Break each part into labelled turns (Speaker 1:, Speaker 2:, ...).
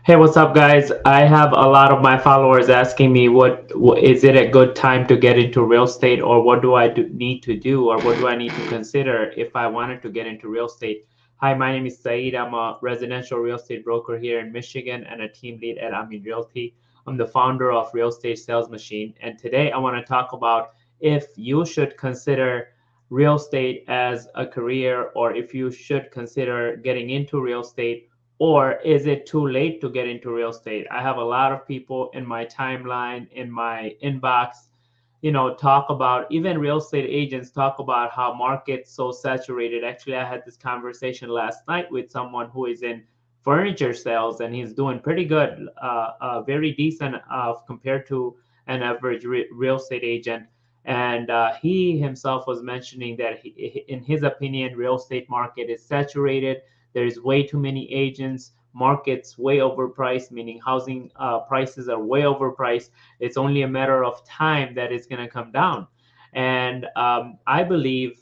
Speaker 1: Hey, what's up, guys? I have a lot of my followers asking me what is it a good time to get into real estate, or what do need to do, or what do I need to consider if I wanted to get into real estate? Hi, my name is Saeed. I'm a residential real estate broker here in Michigan and a team lead at Amin Realty. I'm the founder of Real Estate Sales Machine, and today I want to talk about if you should consider real estate as a career, or if you should consider getting into real estate, or is it too late to get into real estate? I have a lot of people in my timeline, in my inbox, talk about, even real estate agents talk about how market's so saturated. Actually, I had this conversation last night with someone who is in furniture sales, and he's doing pretty good, very decent compared to an average real estate agent. And he himself was mentioning that in his opinion, real estate market is saturated. There's way too many agents. Markets way overpriced, meaning housing prices are way overpriced. It's only a matter of time that it's going to come down. And I believe,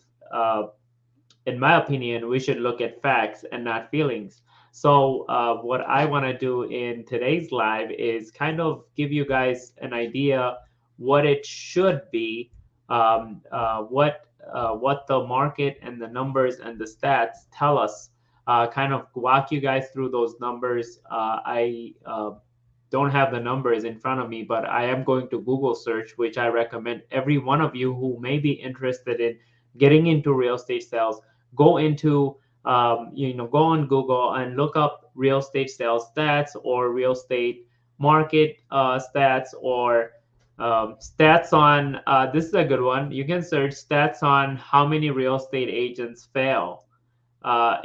Speaker 1: in my opinion, we should look at facts and not feelings. So, what I want to do in today's live is kind of give you guys an idea what it should be, what the market and the numbers and the stats tell us. Kind of walk you guys through those numbers. I don't have the numbers in front of me, but I am going to Google search, which I recommend every one of you who may be interested in getting into real estate sales. Go into, go on Google and look up real estate sales stats, or real estate market stats, or stats on, this is a good one. You can search stats on how many real estate agents fail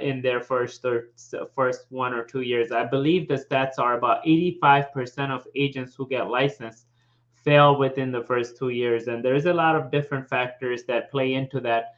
Speaker 1: in their first 1 or 2 years. I believe the stats are about 85% of agents who get licensed fail within the first 2 years, and there's a lot of different factors that play into that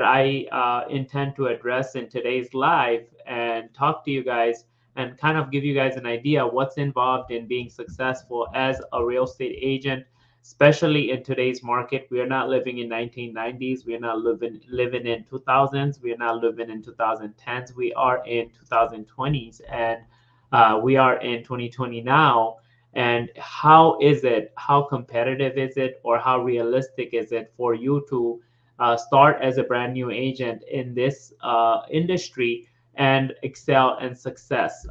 Speaker 1: I intend to address in today's live and talk to you guys and kind of give you guys an idea what's involved in being successful as a real estate agent, especially in today's market. We are not living in 1990s. We are not living in 2000s. We are not living in 2010s. We are in 2020s, and we are in 2020 now. And how is it? How competitive is it, or how realistic is it for you to start as a brand new agent in this industry and excel and success,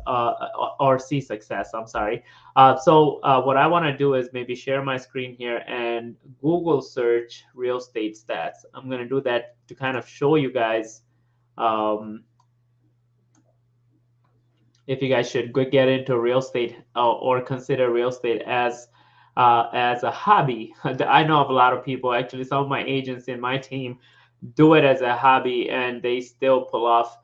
Speaker 1: or see success? I'm sorry. So what I want to do is maybe share my screen here and Google search real estate stats. I'm going to do that to kind of show you guys, um, if you guys should get into real estate, or consider real estate as a hobby. I know of a lot of people, actually, some of my agents in my team do it as a hobby, and they still pull off,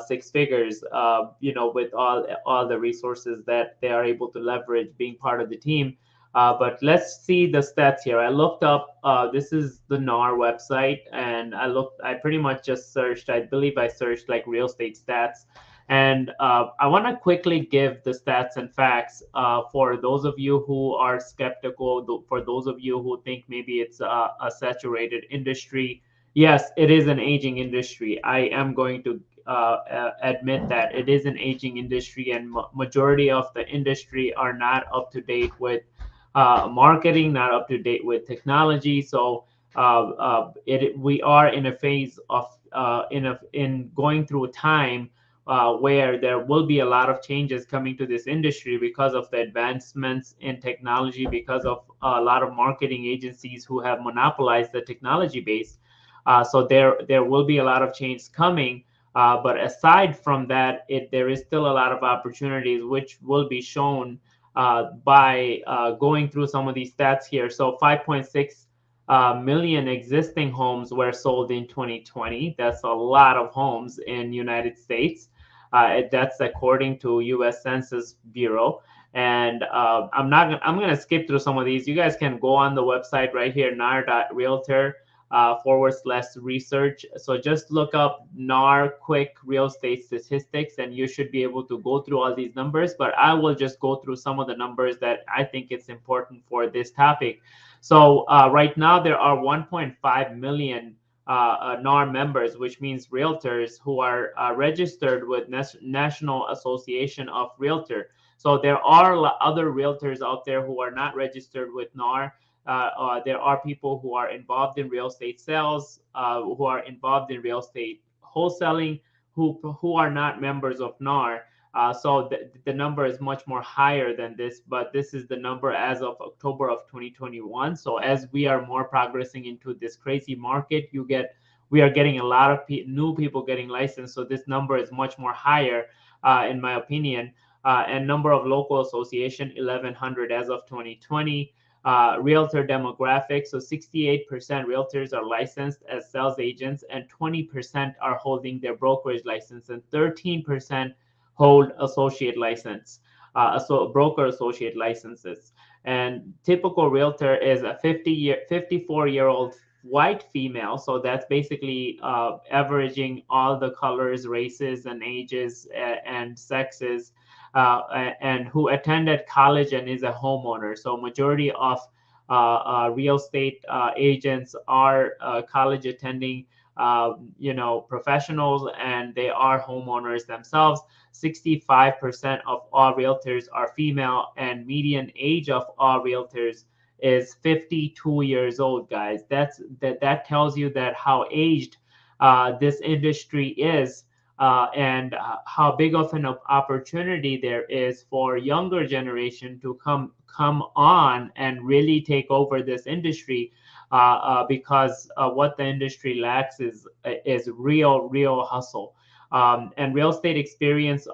Speaker 1: six figures, with all the resources that they are able to leverage being part of the team. But let's see the stats here. I looked up, this is the NAR website, and I pretty much just searched, I believe I searched like real estate stats. And I want to quickly give the stats and facts for those of you who are skeptical, for those of you who think maybe it's a saturated industry. Yes, it is an aging industry. I am going to admit that it is an aging industry, and majority of the industry are not up to date with marketing, not up to date with technology. So we are in a phase of in going through a time where there will be a lot of changes coming to this industry because of the advancements in technology, because of a lot of marketing agencies who have monopolized the technology base. So there will be a lot of change coming. But aside from that, there is still a lot of opportunities, which will be shown by going through some of these stats here. So 5.6 million existing homes were sold in 2020. That's a lot of homes in United States. That's according to U.S. Census Bureau. And I'm gonna skip through some of these. You guys can go on the website right here, nar.realtor / research. So just look up NAR quick real estate statistics, and you should be able to go through all these numbers. But I will just go through some of the numbers that I think it's important for this topic. So right now there are 1.5 million NAR members, which means realtors who are registered with National Association of Realtor. So there are other realtors out there who are not registered with NAR. There are people who are involved in real estate sales, who are involved in real estate wholesaling, who are not members of NAR. So the number is much more higher than this, but this is the number as of October of 2021. So as we are more progressing into this crazy market, we are getting a lot of new people getting licensed. So this number is much more higher, in my opinion. And number of local association 1,100 as of 2020. Realtor demographic, so 68% realtors are licensed as sales agents, and 20% are holding their brokerage license, and 13% hold associate license, so broker associate licenses. And typical realtor is a 54-year-old white female. So that's basically averaging all the colors, races, and ages and sexes, and who attended college and is a homeowner. So majority of real estate agents are college attending professionals, and they are homeowners themselves. 65% of all realtors are female, and median age of all realtors is 52 years old, guys. That tells you that how aged this industry is, and how big of an opportunity there is for younger generation to come on and really take over this industry, because what the industry lacks is real hustle. And real estate experience,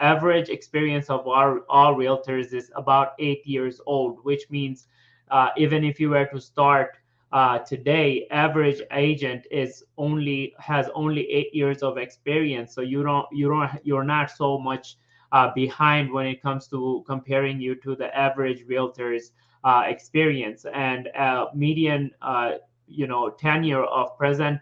Speaker 1: average experience of all realtors is about 8 years old, which means even if you were to start today, average agent has only 8 years of experience. So you're not so much behind when it comes to comparing you to the average realtor's experience. And median tenure of present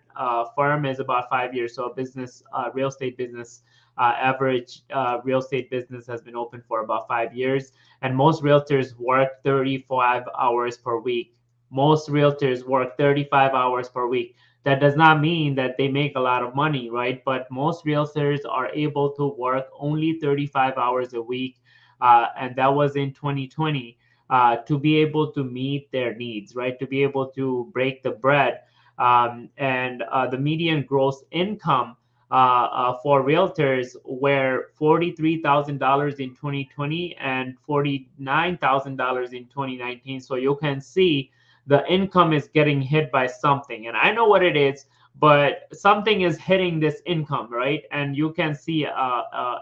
Speaker 1: firm is about 5 years. So business, real estate business, average real estate business has been open for about 5 years. And most realtors work 35 hours per week. Most realtors work 35 hours per week. That does not mean that they make a lot of money, right? But most realtors are able to work only 35 hours a week. And that was in 2020. To be able to meet their needs, right? To be able to break the bread. And the median gross income for realtors were $43,000 in 2020 and $49,000 in 2019. So you can see the income is getting hit by something. And I know what it is, but something is hitting this income, right? And you can see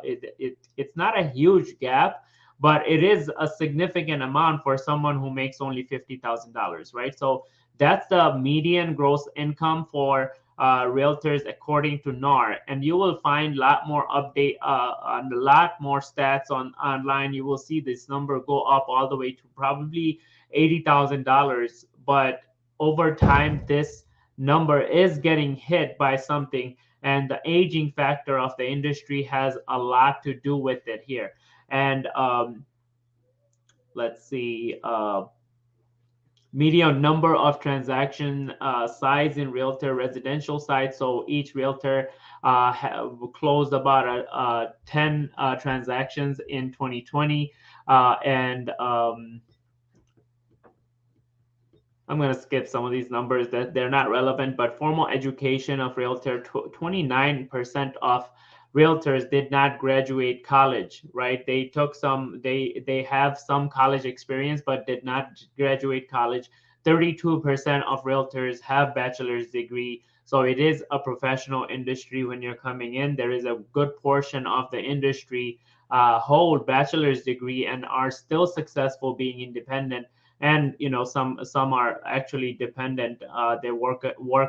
Speaker 1: it's not a huge gap, but it is a significant amount for someone who makes only $50,000, right? So that's the median gross income for realtors according to NAR. And you will find a lot more update and a lot more stats online. You will see this number go up all the way to probably $80,000. But over time, this number is getting hit by something, and the aging factor of the industry has a lot to do with it here. And let's see, median number of transaction size in realtor residential sites. So each realtor have closed about 10 transactions in 2020. And I'm going to skip some of these numbers that they're not relevant, but formal education of realtor, 29% of realtors did not graduate college, right? They took they have some college experience, but did not graduate college. 32% of realtors have bachelor's degree. So it is a professional industry when you're coming in. There is a good portion of the industry hold bachelor's degree and are still successful being independent. And some are actually dependent. They work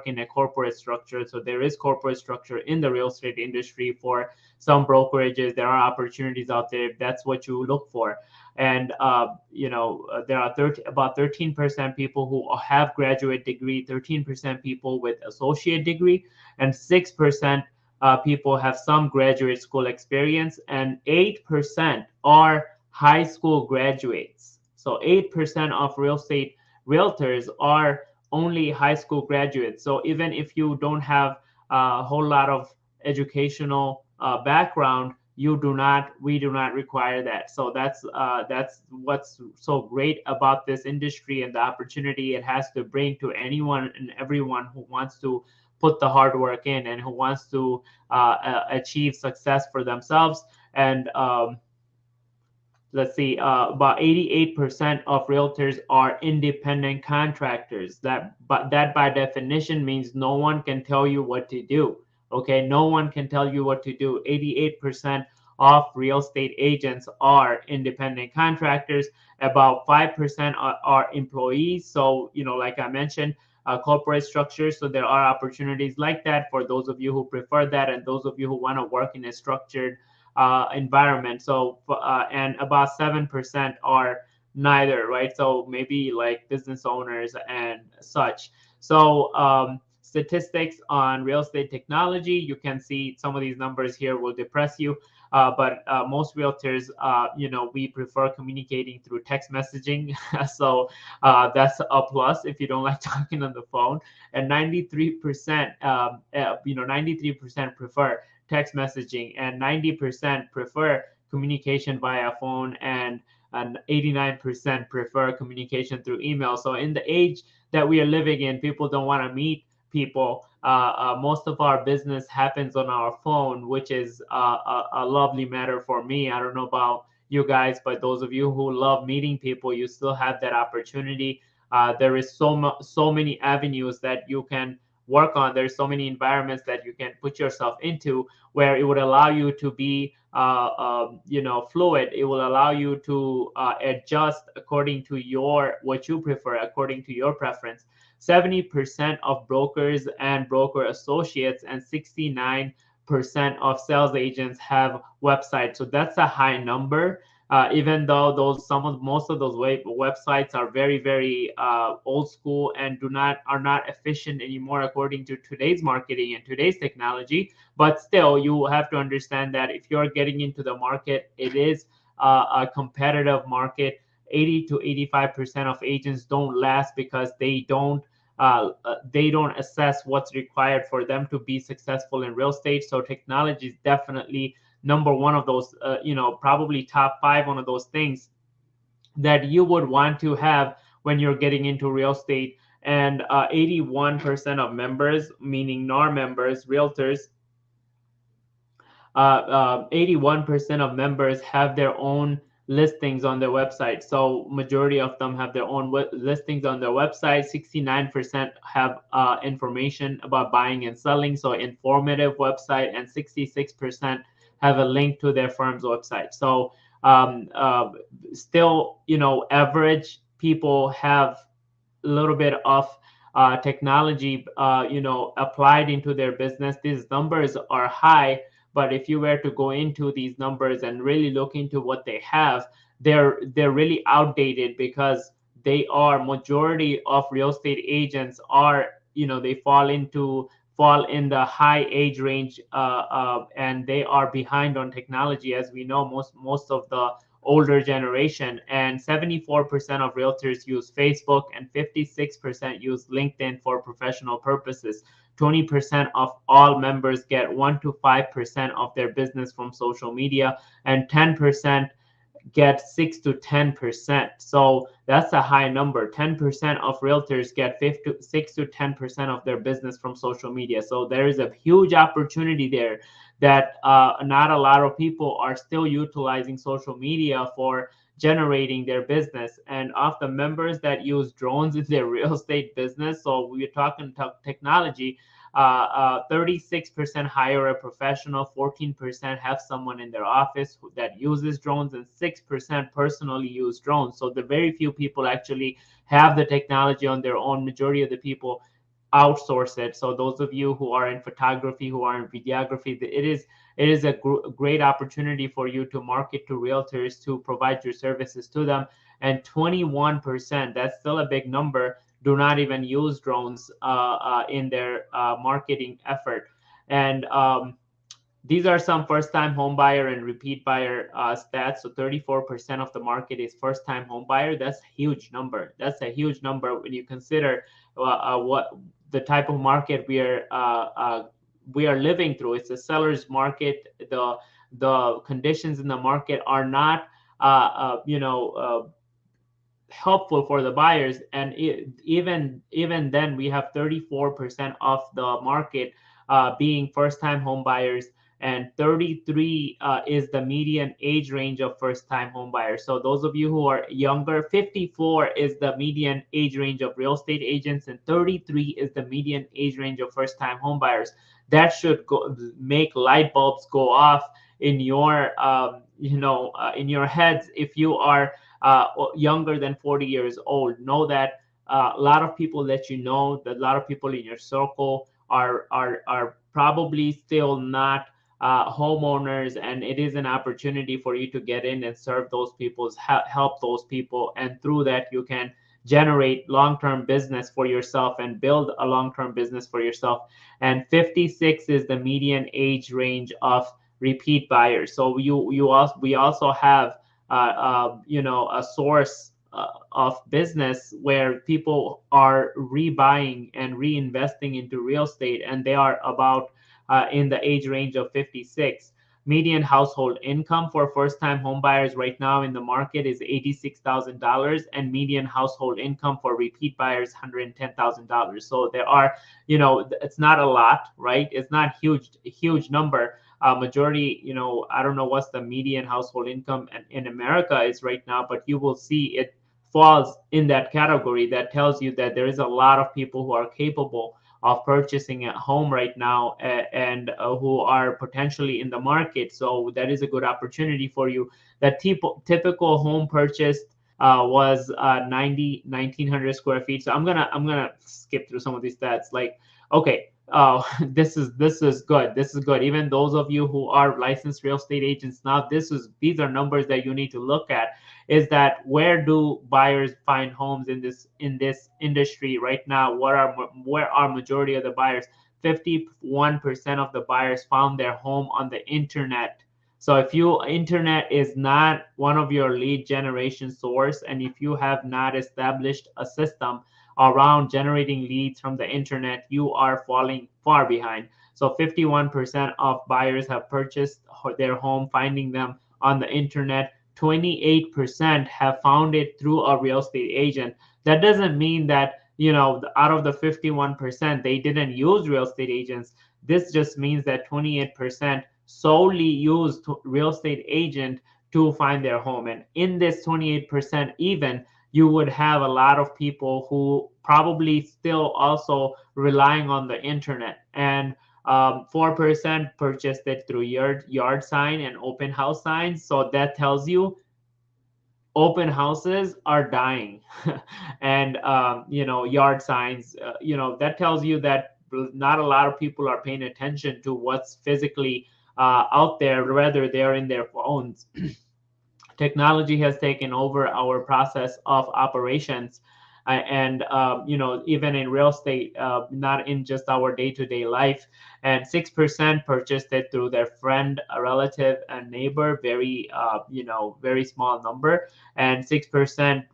Speaker 1: in a corporate structure. So there is corporate structure in the real estate industry for some brokerages. There are opportunities out there if that's what you look for. And there are about 13% people who have graduate degree, 13% people with associate degree, and 6% people have some graduate school experience, and 8% are high school graduates. So 8% of real estate realtors are only high school graduates. So even if you don't have a whole lot of educational background, we do not require that. So that's what's so great about this industry and the opportunity it has to bring to anyone and everyone who wants to put the hard work in and who wants to achieve success for themselves. And let's see, about 88% of realtors are independent contractors. That by definition means no one can tell you what to do. Okay, no one can tell you what to do. 88% of real estate agents are independent contractors. About 5% are employees. So, like I mentioned, corporate structures. So there are opportunities like that for those of you who prefer that, and those of you who want to work in a structured environment. So, and about 7% are neither, right? So maybe like business owners and such. So, statistics on real estate technology, you can see some of these numbers here will depress you. But most realtors, we prefer communicating through text messaging. So that's a plus if you don't like talking on the phone. And 93%, 93% prefer text messaging, and 90% prefer communication via phone, and 89% prefer communication through email. So in the age that we are living in, people don't want to meet people. Most of our business happens on our phone, which is a lovely matter for me. I don't know about you guys, but those of you who love meeting people, you still have that opportunity. There is so many avenues that you can work on. There's so many environments that you can put yourself into where it would allow you to be fluid. It will allow you to adjust according to what you prefer, according to your preference. 70% of brokers and broker associates and 69% of sales agents have websites. So that's a high number. Even though most of those websites are very, very old school and are not efficient anymore according to today's marketing and today's technology, but still you have to understand that if you're getting into the market, it is a competitive market. 80 to 85% of agents don't last because they don't assess what's required for them to be successful in real estate. So technology is definitely number one of those, probably top 5, one of those things that you would want to have when you're getting into real estate. And 81% of members, meaning NAR members, realtors, 81% of members have their own listings on their website. So majority of them have their own listings on their website. 69% have information about buying and selling, so informative website, and 66% have a link to their firm's website. So still, average people have a little bit of technology, applied into their business. These numbers are high, but if you were to go into these numbers and really look into what they have, they're really outdated, because majority of real estate agents are, they fall in the high age range, and they are behind on technology, as we know, most of the older generation. And 74% of realtors use Facebook, and 56% use LinkedIn for professional purposes. 20% of all members get 1 to 5% of their business from social media, and 10% get 6 to 10%. So that's a high number. 10% of realtors get 6 to 10% of their business from social media. So there is a huge opportunity there that not a lot of people are still utilizing social media for generating their business. And of the members that use drones in their real estate business, so we're talking technology, 36% hire a professional, 14% have someone in their office that uses drones, and 6% personally use drones. So the very few people actually have the technology on their own. Majority of the people outsource it. So those of you who are in photography, who are in videography, it is a great opportunity for you to market to realtors, to provide your services to them. And 21%, that's still a big number, do not even use drones in their marketing effort. And These are some first-time home buyer and repeat buyer stats. So 34% of the market is first-time home buyer. That's a huge number. That's a huge number when you consider what the type of market we are living through. It's a seller's market. The conditions in the market are not helpful for the buyers, and even then we have 34% of the market being first time home buyers, and 33 is the median age range of first time home buyers. So those of you who are younger, 54 is the median age range of real estate agents, and 33 is the median age range of first time home buyers. That should make light bulbs go off in your in your heads. If you are younger than 40 years old, know that a lot of people that you know, that a lot of people in your circle are probably still not homeowners, and it is an opportunity for you to get in and serve those people, help those people, and through that you can generate long-term business for yourself and build a long-term business for yourself. And 56 is the median age range of repeat buyers. So we also have a source of business where people are rebuying and reinvesting into real estate, and they are about in the age range of 56. Median household income for first-time homebuyers right now in the market is $86,000, and median household income for repeat buyers $110,000. So there are, it's not a lot, right? It's not huge number. Majority, I don't know what's the median household income in America is right now, but you will see it falls in that category. That tells you that there is a lot of people who are capable of purchasing a home right now, and who are potentially in the market. So that is a good opportunity for you. That typical home purchased was 1,900 square feet. So I'm gonna skip through some of these stats. Like, okay, this is good. This is good. Even those of you who are licensed real estate agents now, these are numbers that you need to look at. Is that where do buyers find homes in this industry right now? Where are majority of the buyers? 51% of the buyers found their home on the internet. So if internet is not one of your lead generation source, and if you have not established a system around generating leads from the internet, you are falling far behind. So 51% of buyers have purchased their home finding them on the internet. 28% have found it through a real estate agent. That doesn't mean that, out of the 51%, they didn't use real estate agents. This just means that 28% solely used real estate agent to find their home. And in this 28%, even, you would have a lot of people who probably still also relying on the internet. And 4% purchased it through yard sign and open house signs. So that tells you open houses are dying. And yard signs, that tells you that not a lot of people are paying attention to what's physically out there, rather they're in their phones. Technology has taken over our process of operations, and even in real estate, not in just our day-to-day life. And 6% purchased it through their friend, a relative, and neighbor. Very small number. And 6%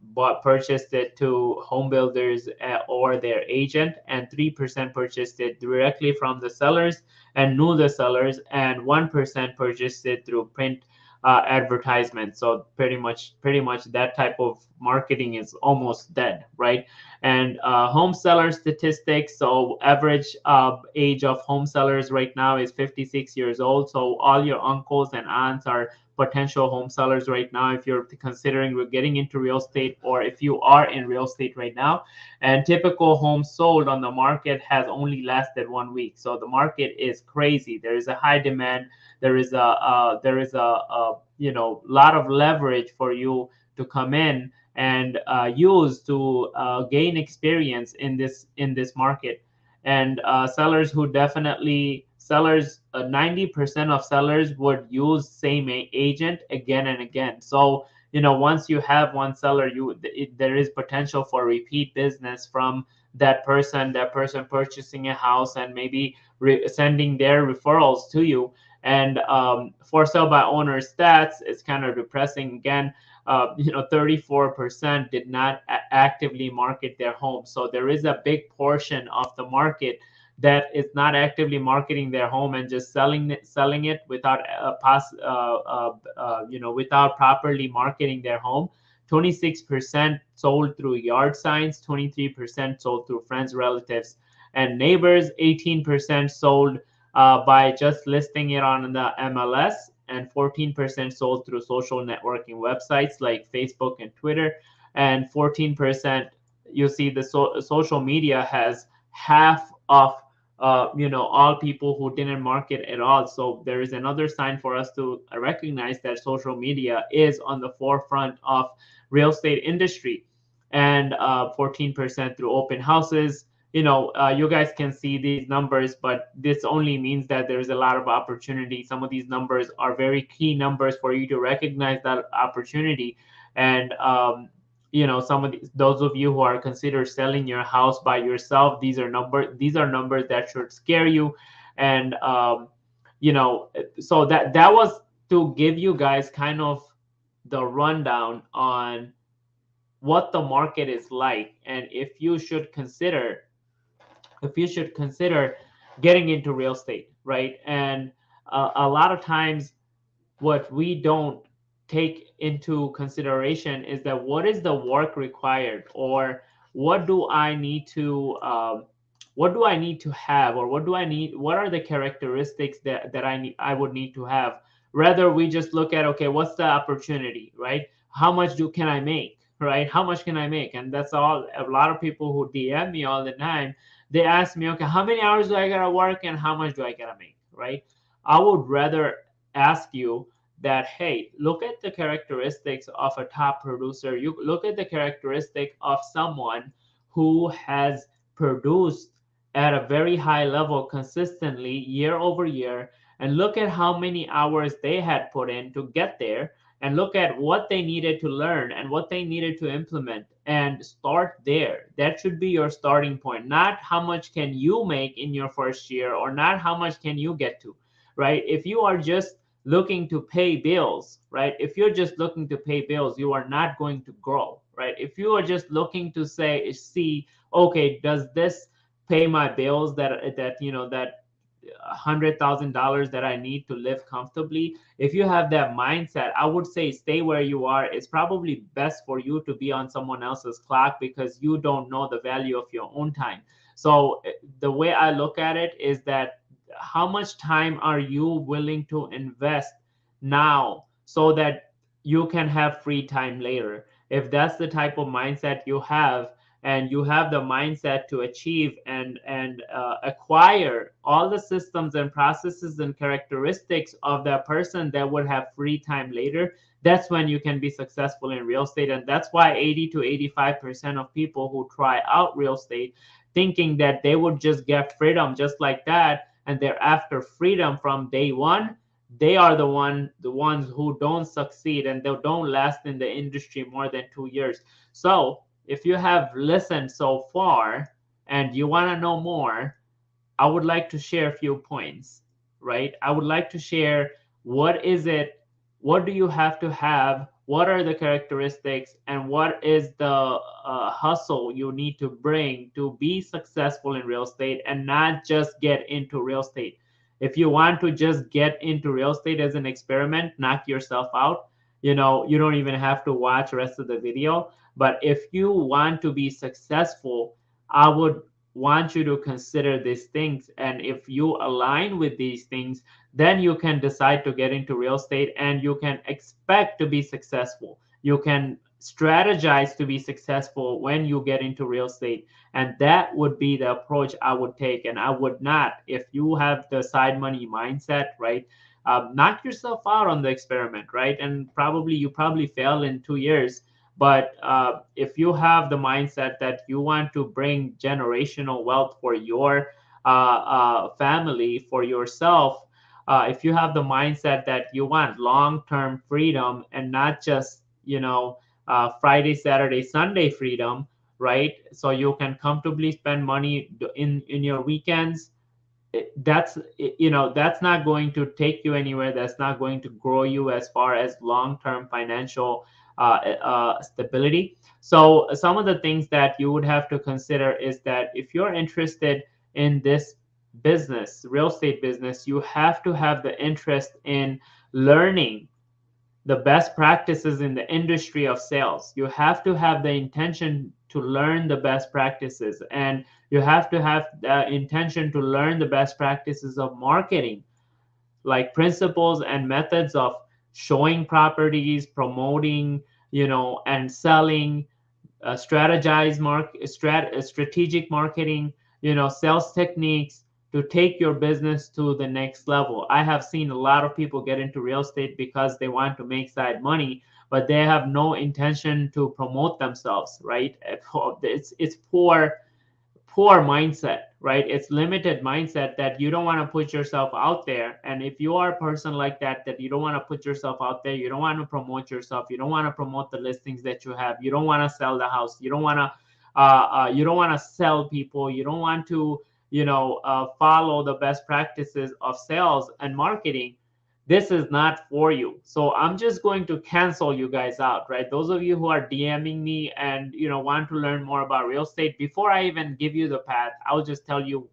Speaker 1: purchased it to home builders or their agent, and 3% purchased it directly from the sellers and knew the sellers, and 1% purchased it through print advertisement. So pretty much that type of marketing is almost dead, right? And home seller statistics. So average age of home sellers right now is 56 years old. So all your uncles and aunts are potential home sellers right now if you're considering getting into real estate, or if you are in real estate right now. And typical home sold on the market has only lasted 1 week. So the market is crazy. There is a high demand. There is a lot of leverage for you to come in and use to gain experience in this market. And sellers 90% of sellers would use same agent again and again. So once you have one seller, there is potential for repeat business from that person purchasing a house and maybe sending their referrals to you. And for sale by owner stats, it's kind of depressing again. 34% did not actively market their home. So there is a big portion of the market that is not actively marketing their home and just selling it without without properly marketing their home. 26% sold through yard signs, 23% sold through friends, relatives, and neighbors, 18% sold by just listing it on the MLS, and 14% sold through social networking websites like Facebook and Twitter, and 14% you see the social media has half of all people who didn't market at all. So there is another sign for us to recognize that social media is on the forefront of real estate industry. And 14% through open houses. You guys can see these numbers, but this only means that there's a lot of opportunity. Some of these numbers are very key numbers for you to recognize that opportunity. And some of those of you who are consider selling your house by yourself, these are numbers that should scare you. And so that was to give you guys kind of the rundown on what the market is like, and if you should consider getting into real estate, right? And a lot of times what we don't take into consideration is that what is the work required, or what do I need to have, or what are the characteristics that I would need to have. Rather, we just look at, okay, what's the opportunity, right? How much can I make, right? How much can I make? And that's all. A lot of people who DM me all the time, they ask me, okay, how many hours do I gotta work and how much do I gotta make, right? I would rather ask you that, hey, look at the characteristics of a top producer. You look at the characteristic of someone who has produced at a very high level consistently year over year, and look at how many hours they had put in to get there, and look at what they needed to learn and what they needed to implement, and start there. That should be your starting point, not how much can you make in your first year, or not how much can you get to, right? If you are just looking to pay bills, right? If you're just looking to pay bills, you are not going to grow, right? If you are just looking to see, okay, does this pay my bills that $100,000 that I need to live comfortably? If you have that mindset, I would say stay where you are. It's probably best for you to be on someone else's clock, because you don't know the value of your own time. So the way I look at it is that, how much time are you willing to invest now so that you can have free time later? If that's the type of mindset you have, and you have the mindset to achieve and acquire all the systems and processes and characteristics of that person that would have free time later, that's when you can be successful in real estate. And that's why 80 to 85% of people who try out real estate thinking that they would just get freedom just like that, and they're after freedom from day one, they are the ones who don't succeed, and they don't last in the industry more than 2 years. So if you have listened so far and you want to know more, I would like to share a few points, right? I would like to share, what is it, what do you have to have, what are the characteristics, and what is the hustle you need to bring to be successful in real estate, and not just get into real estate. If you want to just get into real estate as an experiment, knock yourself out. You don't even have to watch the rest of the video. But if you want to be successful, I would want you to consider these things. And if you align with these things, then you can decide to get into real estate, and you can expect to be successful. You can strategize to be successful when you get into real estate. And that would be the approach I would take. And I would not, if you have the side money mindset, right? Knock yourself out on the experiment, right? And you probably fail in 2 years. But if you have the mindset that you want to bring generational wealth for your family, for yourself, if you have the mindset that you want long-term freedom and not just, Friday, Saturday, Sunday freedom, right? So you can comfortably spend money in your weekends, that's not going to take you anywhere. That's not going to grow you as far as long-term financial stability. So some of the things that you would have to consider is that if you're interested in this business, real estate business, you have to have the interest in learning the best practices in the industry of sales. You have to have the intention to learn the best practices, and you have to have the intention to learn the best practices of marketing, like principles and methods of showing properties, promoting, and selling, strategic marketing, sales techniques to take your business to the next level. I have seen a lot of people get into real estate because they want to make side money, but they have no intention to promote themselves, right? It's poor mindset, right? It's limited mindset that you don't want to put yourself out there. And if you are a person like that, that you don't want to put yourself out there, you don't want to promote yourself, you don't want to promote the listings that you have, you don't want to sell the house, you don't want to sell people, you don't want to, follow the best practices of sales and marketing, this is not for you. So I'm just going to cancel you guys out, right? Those of you who are DMing me and want to learn more about real estate, before I even give you the path, I'll just tell you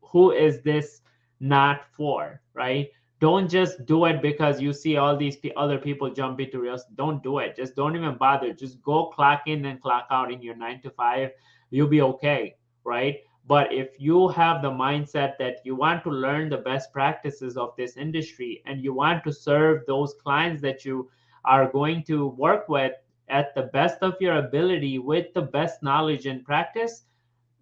Speaker 1: who is this not for, right? Don't just do it because you see all these other people jump into real estate. Don't do it. Just don't even bother. Just go clock in and clock out in your 9 to 5. You'll be okay, right? But if you have the mindset that you want to learn the best practices of this industry and you want to serve those clients that you are going to work with at the best of your ability with the best knowledge and practice,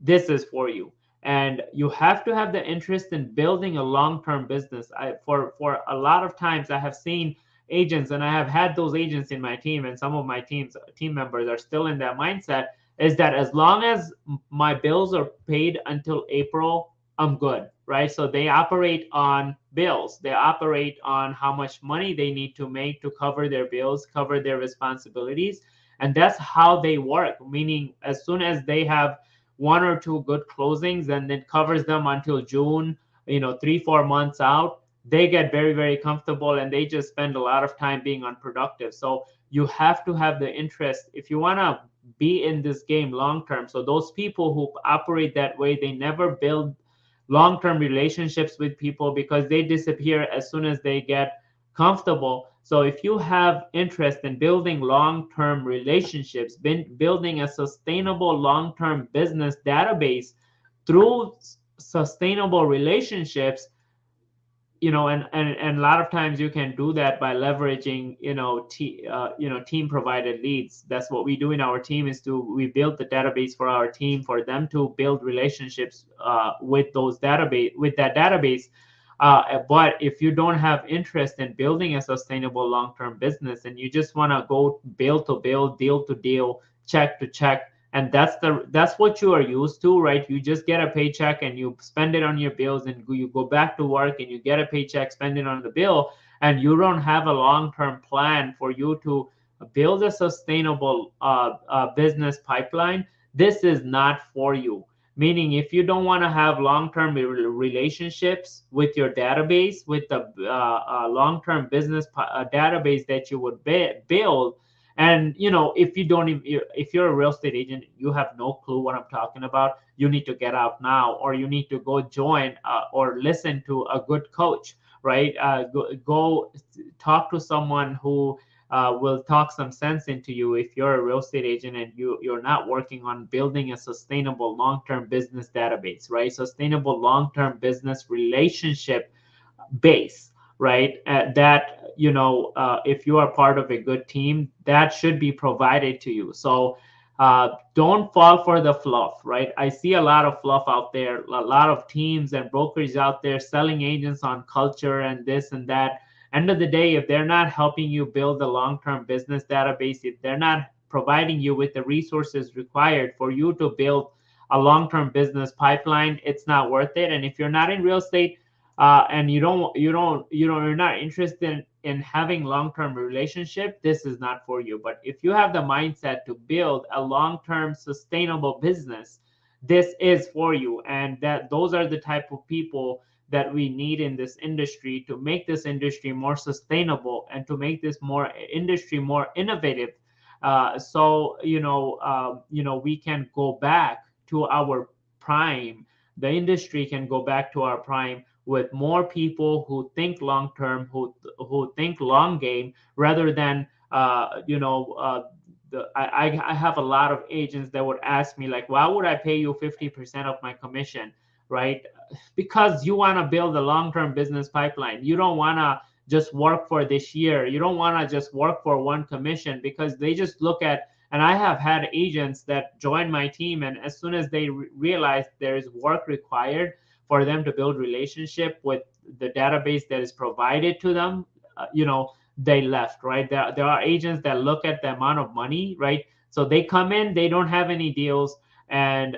Speaker 1: this is for you. And you have to have the interest in building a long-term business. For a lot of times I have seen agents, and I have had those agents in my team, and some of my team members are still in that mindset, is that as long as my bills are paid until April, I'm good, right? So they operate on bills. They operate on how much money they need to make to cover their bills, cover their responsibilities. And that's how they work, meaning as soon as they have one or two good closings and it covers them until June, 3, 4 months out, they get very, very comfortable and they just spend a lot of time being unproductive. So you have to have the interest if you want to be in this game long term. So those people who operate that way, they never build long-term relationships with people because they disappear as soon as they get comfortable. So if you have interest in building long-term relationships, building a sustainable long-term business database through sustainable relationships, and a lot of times you can do that by leveraging, team provided leads. That's what we do in our team, is we build the database for our team, for them to build relationships with that database. But if you don't have interest in building a sustainable long-term business and you just want to go bill to bill, deal to deal, check to check, and that's what you are used to, right? You just get a paycheck and you spend it on your bills, and you go back to work and you get a paycheck, spend it on the bill, and you don't have a long-term plan for you to build a sustainable business pipeline. This is not for you. Meaning, if you don't want to have long-term relationships with your database, with the long-term business database that you would build, and if you don't if you're a real estate agent, you have no clue what I'm talking about, you need to get out now, or you need to go join or listen to a good coach, right? Go talk to someone who will talk some sense into you if you're a real estate agent and you're not working on building a sustainable long-term business database, right? Sustainable long-term business relationship base, right? That if you are part of a good team, that should be provided to you. So don't fall for the fluff, right? I see a lot of fluff out there, a lot of teams and brokers out there selling agents on culture and this and that. End of the day, if they're not helping you build a long-term business database, if they're not providing you with the resources required for you to build a long-term business pipeline, it's not worth it. And if you're not in real estate, and you're not interested in having long-term relationship, this is not for you. But if you have the mindset to build a long-term sustainable business, this is for you. And that those are the type of people that we need in this industry to make this industry more sustainable and to make this more industry more innovative. So we can go back to our prime. The industry can go back to our prime with more people who think long term, who think long game, rather than I have a lot of agents that would ask me, like, why would I pay you 50% of my commission, right? Because you want to build a long-term business pipeline. You don't want to just work for this year. You don't want to just work for one commission, because they just look at, and I have had agents that join my team, and as soon as they realize there is work required for them to build relationship with the database that is provided to them, they left, right? There are agents that look at the amount of money, right? So they come in, they don't have any deals, and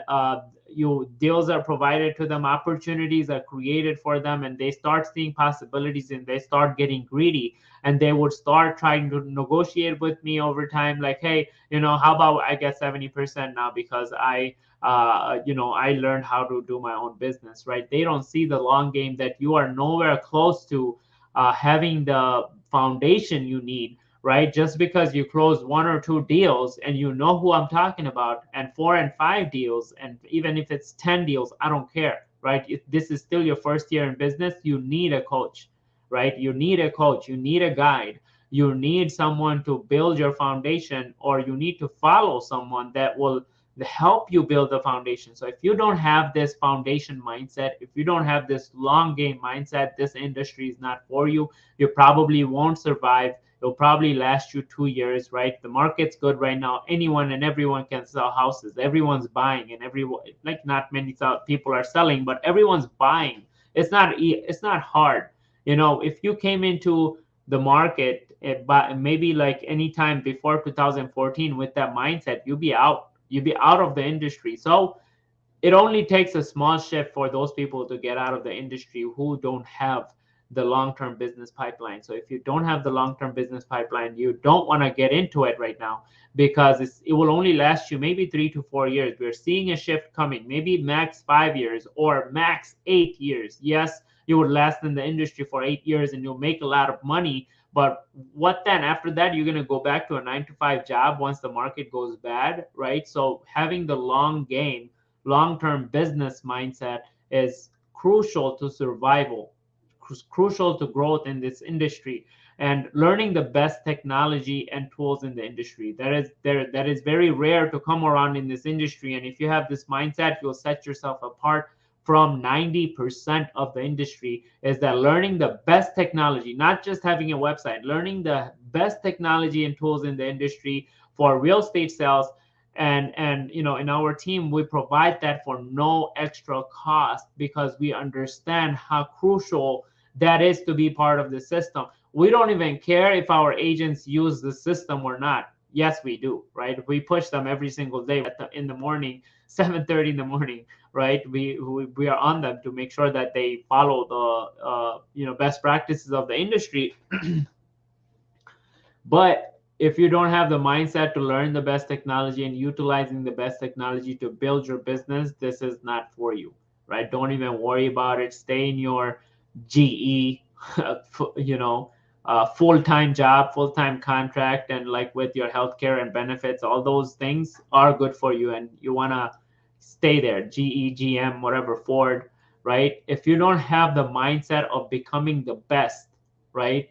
Speaker 1: deals are provided to them, opportunities are created for them, and they start seeing possibilities, and they start getting greedy, and they would start trying to negotiate with me over time, like, hey, how about I get 70% now, because I learned how to do my own business, right? They don't see the long game, that you are nowhere close to having the foundation you need, right? Just because you close one or two deals, and you know who I'm talking about, and 4 and 5 deals, and even if it's 10 deals, I don't care, right? If this is still your first year in business, you need a coach, right? You need a coach, you need a guide, you need someone to build your foundation, or you need to follow someone that will help you build the foundation. So if you don't have this foundation mindset, if you don't have this long game mindset, this industry is not for you. You probably won't survive. It'll probably last you 2 years, right? The market's good right now. Anyone and everyone can sell houses. Everyone's buying, and everyone, like, not many people are selling, but everyone's buying. It's not hard. If you came into the market, but maybe like any time before 2014 with that mindset, you'd be out. You'd be out of the industry. So it only takes a small shift for those people to get out of the industry who don't have the long-term business pipeline. So if you don't have the long-term business pipeline, you don't want to get into it right now, because it will only last you maybe 3 to 4 years. We're seeing a shift coming, maybe max 5 years or max 8 years. Yes, you would last in the industry for 8 years and you'll make a lot of money. But what then? After that, you're going to go back to a 9 to 5 job once the market goes bad, right? So having the long game, long-term business mindset is crucial to survival, crucial to growth in this industry, and learning the best technology and tools in the industry. That is very rare to come around in this industry. And if you have this mindset, you'll set yourself apart from 90% of the industry, is that learning the best technology, not just having a website, learning the best technology and tools in the industry for real estate sales. And in our team, we provide that for no extra cost, because we understand how crucial that is to be part of the system. We don't even care if our agents use the system or not. Yes, we do, right? We push them every single day in the morning, 7:30 in the morning, right? We are on them to make sure that they follow the best practices of the industry. But if you don't have the mindset to learn the best technology and utilizing the best technology to build your business, this is not for you, right? Don't even worry about it. Stay in your GE, full-time job, full-time contract, and like with your healthcare and benefits, all those things are good for you, and you want to stay there. GE, GM, whatever, Ford, right? If you don't have the mindset of becoming the best, right?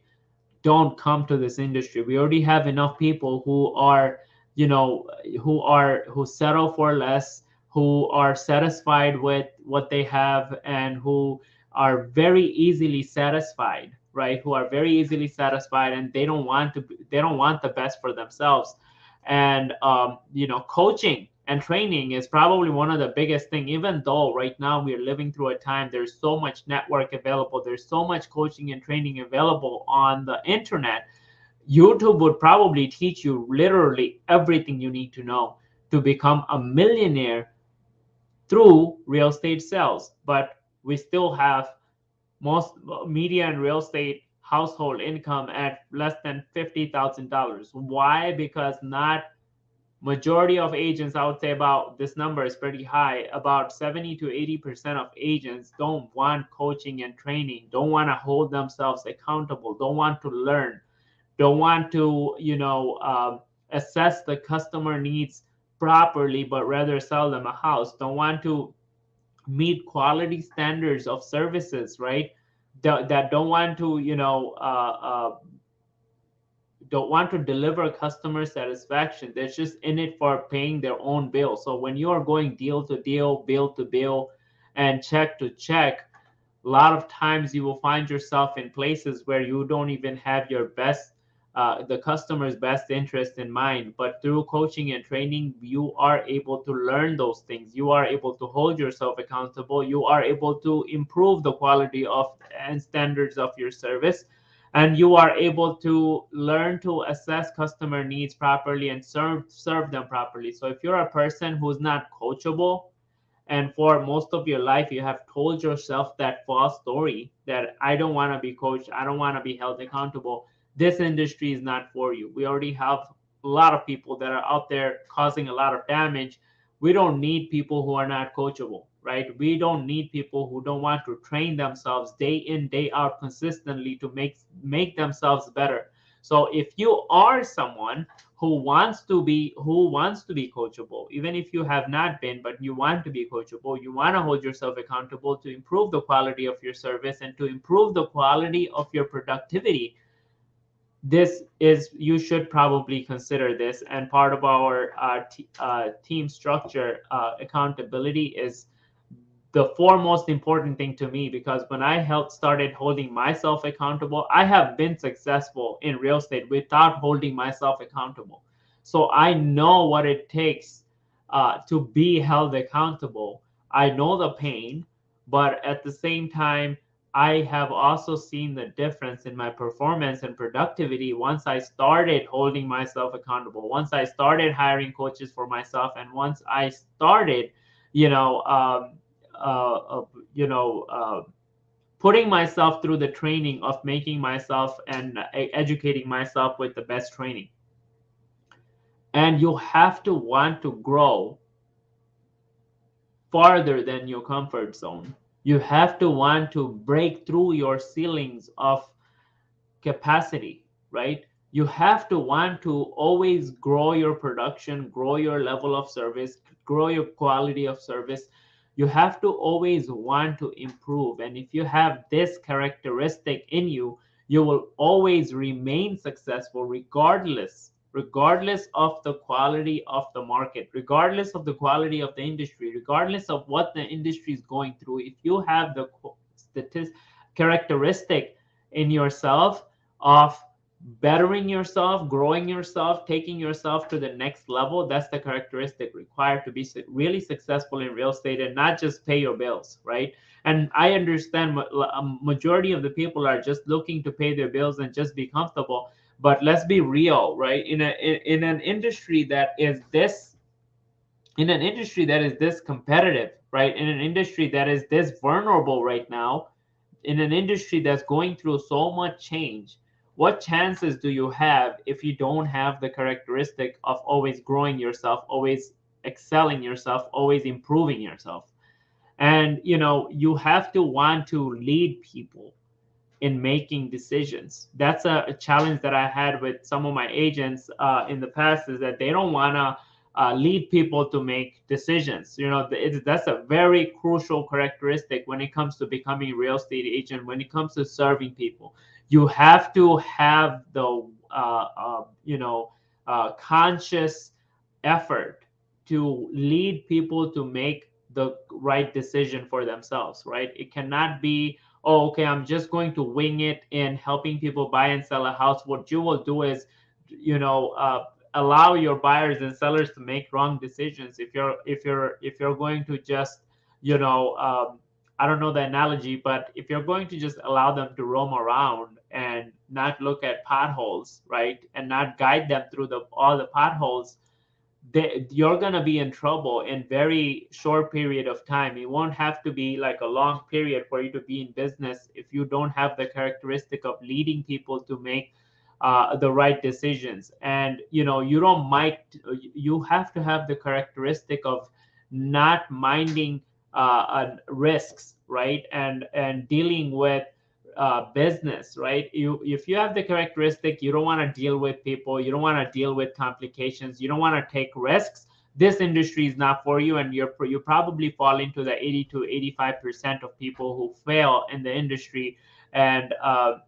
Speaker 1: Don't come to this industry. We already have enough people who are, who settle for less, who are satisfied with what they have, and who are very easily satisfied, right? Who are very easily satisfied, and they don't want the best for themselves. And coaching and training is probably one of the biggest thing. Even though right now we are living through a time, there's so much network available, there's so much coaching and training available on the internet. YouTube would probably teach you literally everything you need to know to become a millionaire through real estate sales. But we still have most median real estate household income at less than $50,000. Why? Because not Majority of agents, I would say about this number is pretty high. About 70 to 80% of agents don't want coaching and training, don't want to hold themselves accountable, don't want to learn, don't want to, assess the customer needs properly, but rather sell them a house, don't want to meet quality standards of services, right? That don't want to, don't want to deliver customer satisfaction. They're just in it for paying their own bill. So when you are going deal to deal, bill to bill, and check to check, a lot of times you will find yourself in places where you don't even have your best the customer's best interest in mind. But through coaching and training, you are able to learn those things, you are able to hold yourself accountable, you are able to improve the quality of and standards of your service, and you are able to learn to assess customer needs properly and serve them properly. So if you're a person who's not coachable, and for most of your life you have told yourself that false story that I don't want to be coached, I don't want to be held accountable, this industry is not for you. We already have a lot of people that are out there causing a lot of damage. We don't need people who are not coachable, right? We don't need people who don't want to train themselves day in day out consistently to make themselves better. So if you are someone who wants to be coachable, even if you have not been, but you want to be coachable, you want to hold yourself accountable to improve the quality of your service and to improve the quality of your productivity, this is, you should probably consider this. And part of our team structure, accountability is the foremost important thing to me, because when I helped started holding myself accountable, I have been successful in real estate without holding myself accountable. So I know what it takes to be held accountable. I know the pain, but at the same time, I have also seen the difference in my performance and productivity once I started holding myself accountable, once I started hiring coaches for myself, and once I started, you know, uh, uh, you know, putting myself through the training of making myself and educating myself with the best training. And you have to want to grow farther than your comfort zone. You have to want to break through your ceilings of capacity, right? You have to want to always grow your production, grow your level of service, grow your quality of service. You have to always want to improve. And if you have this characteristic in you, you will always remain successful regardless of the quality of the market, regardless of the quality of the industry, regardless of what the industry is going through. If you have the characteristic in yourself of bettering yourself, growing yourself, taking yourself to the next level, that's the characteristic required to be really successful in real estate and not just pay your bills, right? And I understand a majority of the people are just looking to pay their bills and just be comfortable. But let's be real, right? In an industry that is this competitive, right? In an industry that is this vulnerable right now, in an industry that's going through so much change, what chances do you have if you don't have the characteristic of always growing yourself, always excelling yourself, always improving yourself? And you have to want to lead people in making decisions. That's a challenge that I had with some of my agents in the past, is that they don't want to lead people to make decisions. That's a very crucial characteristic when it comes to becoming a real estate agent, when it comes to serving people. You have to have the conscious effort to lead people to make the right decision for themselves, right? It cannot be, oh, okay, I'm just going to wing it in helping people buy and sell a house. What you will do is, allow your buyers and sellers to make wrong decisions. If you're going to just, I don't know the analogy, but if you're going to just allow them to roam around and not look at potholes, right, and not guide them through all the potholes, you're going to be in trouble in very short period of time. It won't have to be like a long period for you to be in business if you don't have the characteristic of leading people to make the right decisions. And you don't might you have to have the characteristic of not minding risks, right? And dealing with business, right? If you have the characteristic, you don't want to deal with people, you don't want to deal with complications, you don't want to take risks, this industry is not for you. And you probably fall into the 80 to 85% of people who fail in the industry. And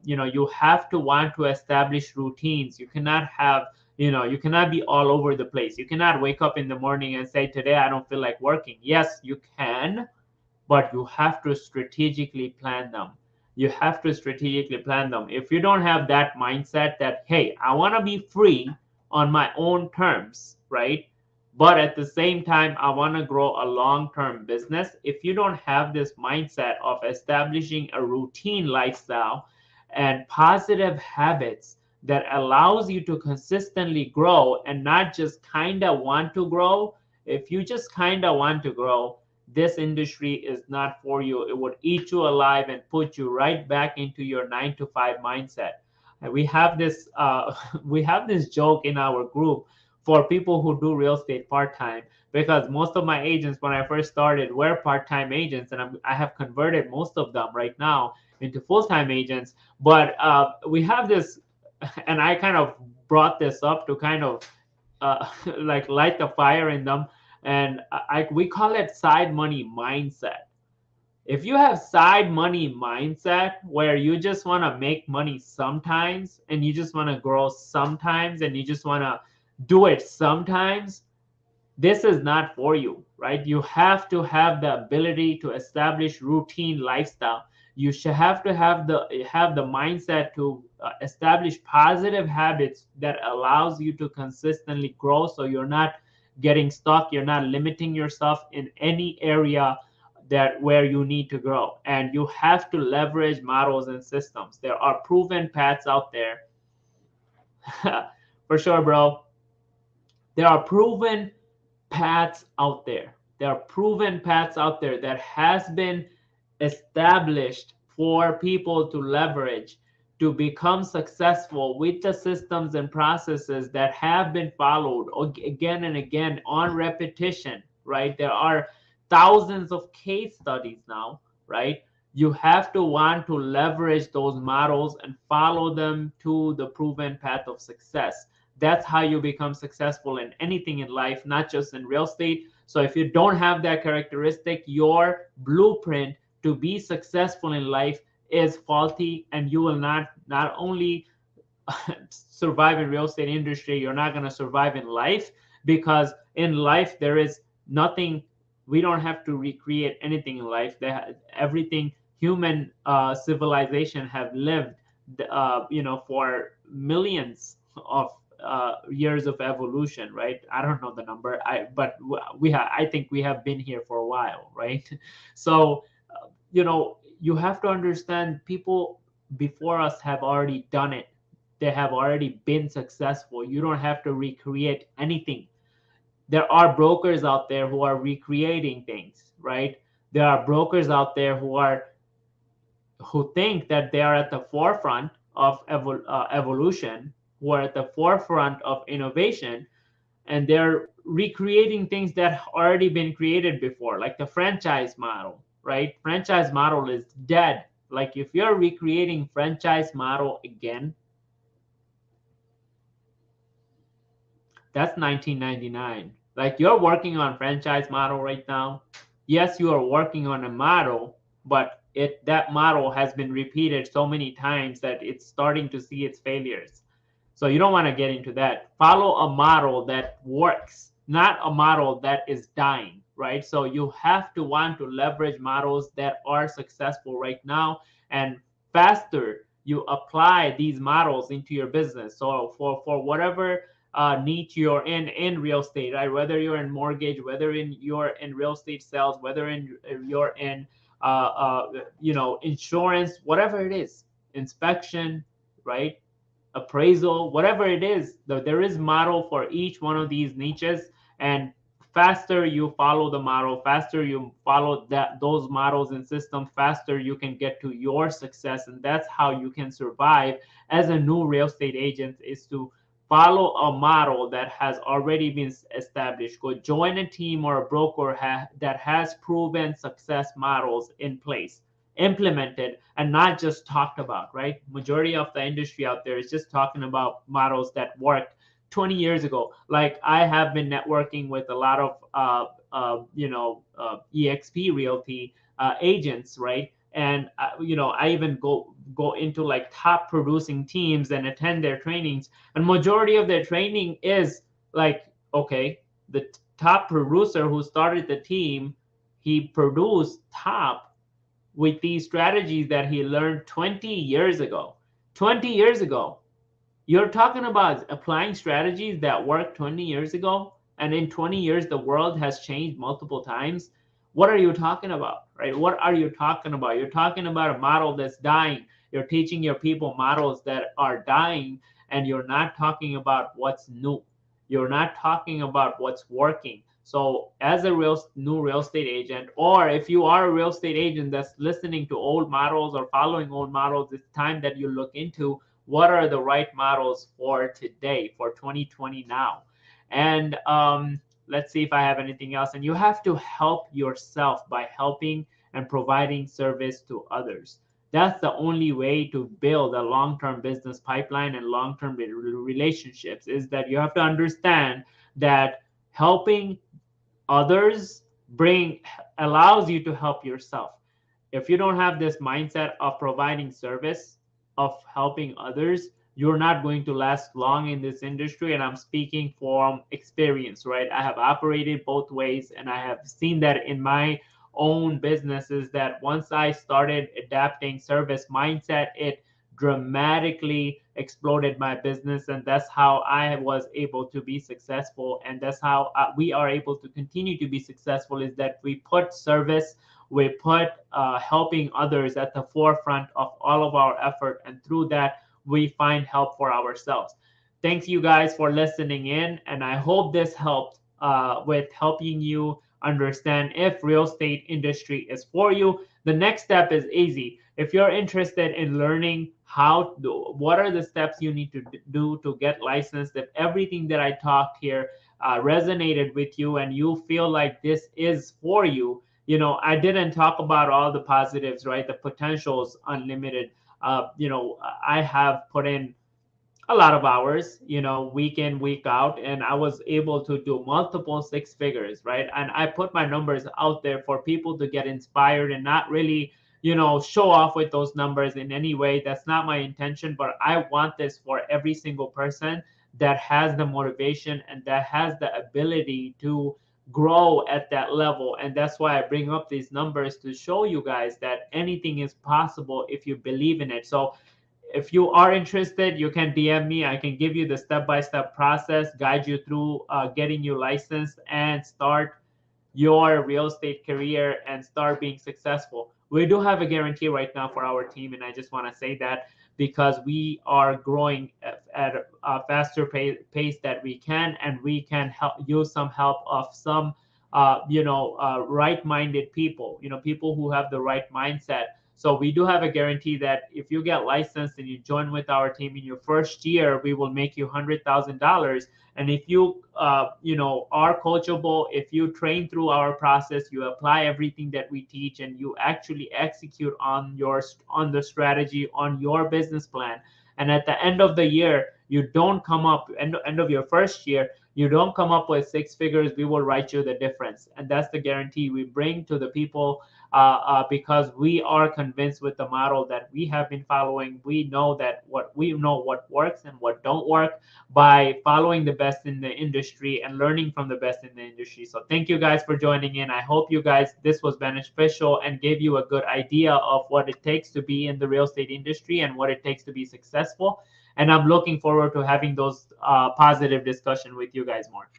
Speaker 1: you have to want to establish routines. You cannot have, you cannot be all over the place. You cannot wake up in the morning and say, today I don't feel like working. Yes, you can, but you have to strategically plan them. You have to strategically plan them. If you don't have that mindset that, hey, I want to be free on my own terms, right? But at the same time, I want to grow a long-term business. If you don't have this mindset of establishing a routine lifestyle and positive habits that allows you to consistently grow and not just kind of want to grow, if you just kind of want to grow, this industry is not for you. It would eat you alive and put you right back into your 9 to 5 mindset. And we have this we have this joke in our group for people who do real estate part-time, because most of my agents when I first started were part-time agents, and I have converted most of them right now into full-time agents. But we have this, and I kind of brought this up to kind of like light the fire in them. And we call it side money mindset. If you have side money mindset where you just want to make money sometimes, and you just want to grow sometimes, and you just want to do it sometimes, this is not for you, right? You have to have the ability to establish routine lifestyle. You should have to have the mindset to establish positive habits that allows you to consistently grow, so you're not getting stuck, you're not limiting yourself in any area that where you need to grow. And you have to leverage models and systems. There are proven paths out there. For sure, bro. There are proven paths out there. There are proven paths out there that has been established for people to leverage to become successful with the systems and processes that have been followed again and again on repetition, right? There are thousands of case studies now, right? You have to want to leverage those models and follow them to the proven path of success. That's how you become successful in anything in life, not just in real estate. So if you don't have that characteristic, your blueprint to be successful in life is faulty, and you will not only survive in real estate industry, you're not going to survive in life, because in life there is nothing. We don't have to recreate anything in life. Everything human civilization have lived for millions of years of evolution, right? I don't know the number, but I think we have been here for a while, right? So you have to understand, people before us have already done it. They have already been successful. You don't have to recreate anything. There are brokers out there who are recreating things, right? There are brokers out there who think that they are at the forefront of evolution, who are at the forefront of innovation, and they're recreating things that already been created before, like the franchise model, right? Franchise model is dead. Like if you're recreating franchise model again, that's 1999. Like you're working on franchise model right now. Yes, you are working on a model, but that model has been repeated so many times that it's starting to see its failures. So you don't want to get into that. Follow a model that works, not a model that is dying, right? So you have to want to leverage models that are successful right now, and faster you apply these models into your business. So for whatever niche you're in real estate, right? Whether you're in mortgage, whether you're in real estate sales, whether you're in insurance, whatever it is, inspection, right? Appraisal, whatever it is, there is model for each one of these niches, and faster you follow the model, faster you follow those models and systems, faster you can get to your success. And that's how you can survive as a new real estate agent, is to follow a model that has already been established. Go join a team or a broker that has proven success models in place, implemented, and not just talked about, right? Majority of the industry out there is just talking about models that worked 20 years ago. Like, I have been networking with a lot of EXP Realty agents, right? And I even go into like top producing teams and attend their trainings, and majority of their training is like, okay, the top producer who started the team, he produced top with these strategies that he learned 20 years ago. 20 years ago. You're talking about applying strategies that worked 20 years ago, and in 20 years, the world has changed multiple times. What are you talking about, right? What are you talking about? You're talking about a model that's dying. You're teaching your people models that are dying, and you're not talking about what's new. You're not talking about what's working. So, as a new real estate agent, or if you are a real estate agent that's listening to old models or following old models, it's time that you look into what are the right models for today, for 2020 now. And let's see if I have anything else. And you have to help yourself by helping and providing service to others. That's the only way to build a long-term business pipeline and long-term relationships, is that you have to understand that helping others allows you to help yourself. If you don't have this mindset of providing service, of helping others, you're not going to last long in this industry. And I'm speaking from experience, right? I have operated both ways, and I have seen that in my own businesses, that once I started adapting service mindset, it dramatically exploded my business. And that's how I was able to be successful. And that's how we are able to continue to be successful, is that we put service, we put helping others at the forefront of all of our effort, and through that we find help for ourselves. Thanks you guys for listening in, and I hope this helped with helping you understand if real estate industry is for you. The next step is easy. If you're interested in learning what are the steps you need to do to get licensed, if everything that I talked here resonated with you and you feel like this is for you, I didn't talk about all the positives, right? The potential's unlimited. I have put in a lot of hours, week in, week out, and I was able to do multiple six figures, right? And I put my numbers out there for people to get inspired and not really, show off with those numbers in any way. That's not my intention, but I want this for every single person that has the motivation and that has the ability to grow at that level. And that's why I bring up these numbers, to show you guys that anything is possible if you believe in it. So if you are interested, you can DM me. I can give you the step-by-step process, guide you through getting you licensed and start your real estate career and start being successful. We do have a guarantee right now for our team, and I just want to say that because we are growing at a faster pace that we can, and we can use some help of some right-minded people, people who have the right mindset. So we do have a guarantee that if you get licensed and you join with our team in your first year, we will make you $100,000. And if you, are coachable, if you train through our process, you apply everything that we teach, and you actually execute on the strategy, on your business plan. And at the end of the year, you don't come up, end of your first year, you don't come up with six figures, we will write you the difference. And that's the guarantee we bring to the people. Because we are convinced with the model that we have been following. We know what works and what don't work by following the best in the industry and learning from the best in the industry. So thank you guys for joining in. I hope this was beneficial and gave you a good idea of what it takes to be in the real estate industry and what it takes to be successful. And I'm looking forward to having those positive discussion with you guys more.